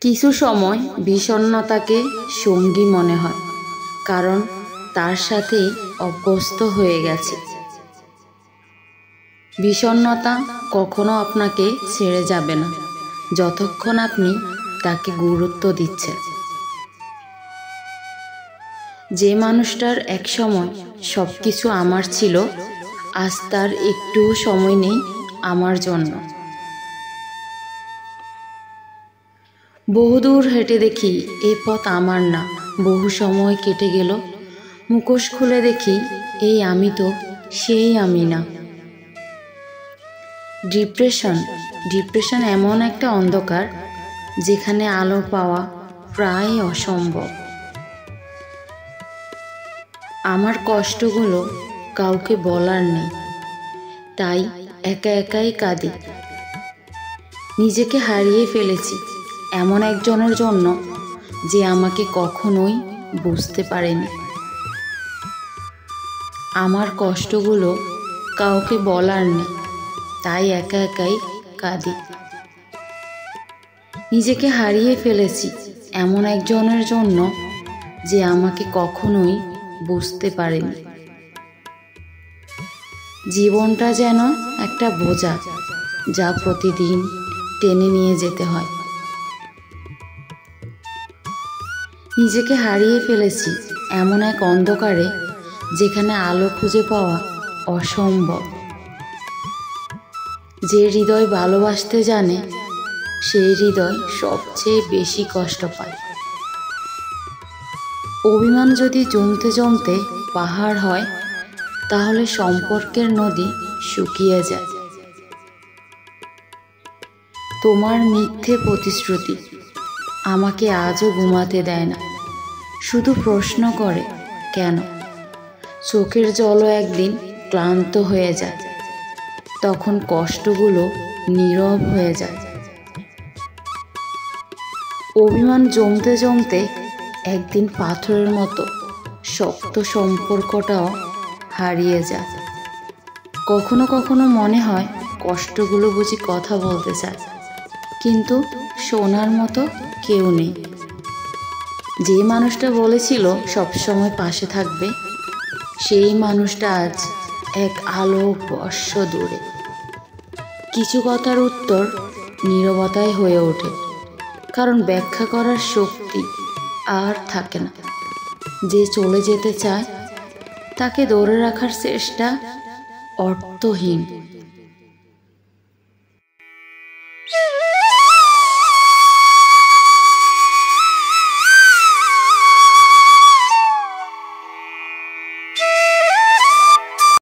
কিছু সময় বিষণ্ণতাকে সঙ্গী মনে হয়, কারণ তার সাথেই অভ্যস্ত হয়ে গেছে। বিষণ্ণতা কখনো আপনাকে ছেড়ে যাবে না যতক্ষণ আপনি তাকে গুরুত্ব দিচ্ছেন। যে মানুষটার একসময় সব কিছু আমার ছিল, আজ তার একটুও সময় নেই আমার জন্য। বহুদূর হেঁটে দেখি এ পথ আমার না, বহু সময় কেটে গেল, মুখোশ খুলে দেখি এই আমি তো সেই আমি না। ডিপ্রেশন এমন একটা অন্ধকার যেখানে আলো পাওয়া প্রায় অসম্ভব। আমার কষ্টগুলো কাউকে বলার নেই, তাই একা একাই কাঁদি। নিজেকে হারিয়ে ফেলেছি এমন একজনের জন্য যে আমাকে কখনোই বুঝতে পারেনি। আমার কষ্টগুলো কাউকে বলার নেই, তাই একা একাই কাঁদি। নিজেকে হারিয়ে ফেলেছি এমন একজনের জন্য যে আমাকে কখনোই বুঝতে পারেনি। জীবনটা যেন একটা বোঝা যা প্রতিদিন টেনে নিয়ে যেতে হয়। নিজেকে হারিয়ে ফেলেছি এমন এক অন্ধকারে যেখানে আলো খুঁজে পাওয়া অসম্ভব। যে হৃদয় ভালোবাসতে জানে সেই হৃদয় সবচেয়ে বেশি কষ্ট পায়। অভিমান যদি জমতে জমতে পাহাড় হয়, তাহলে সম্পর্কের নদী শুকিয়ে যায়। তোমার মিথ্যে প্রতিশ্রুতি আমাকে আজও ঘুমাতে দেয় না, শুধু প্রশ্ন করে কেন। চোখের জলও একদিন ক্লান্ত হয়ে যায়, তখন কষ্টগুলো নীরব হয়ে যায়। অভিমান জমতে জমতে একদিন পাথরের মতো শক্ত সম্পর্কটাও হারিয়ে যায়। কখনো কখনো মনে হয় কষ্টগুলো বুঝি কথা বলতে চায়, কিন্তু শোনার মতো কেউ নেই। যে মানুষটা বলেছিল সবসময় পাশে থাকবে, সেই মানুষটা আজ এক আলোক বর্ষ দূরে। কিছু কথার উত্তর নীরবতায় হয়ে ওঠে, কারণ ব্যাখ্যা করার শক্তি আর থাকে না। যে চলে যেতে চায় তাকে ধরে রাখার চেষ্টা অর্থহীন।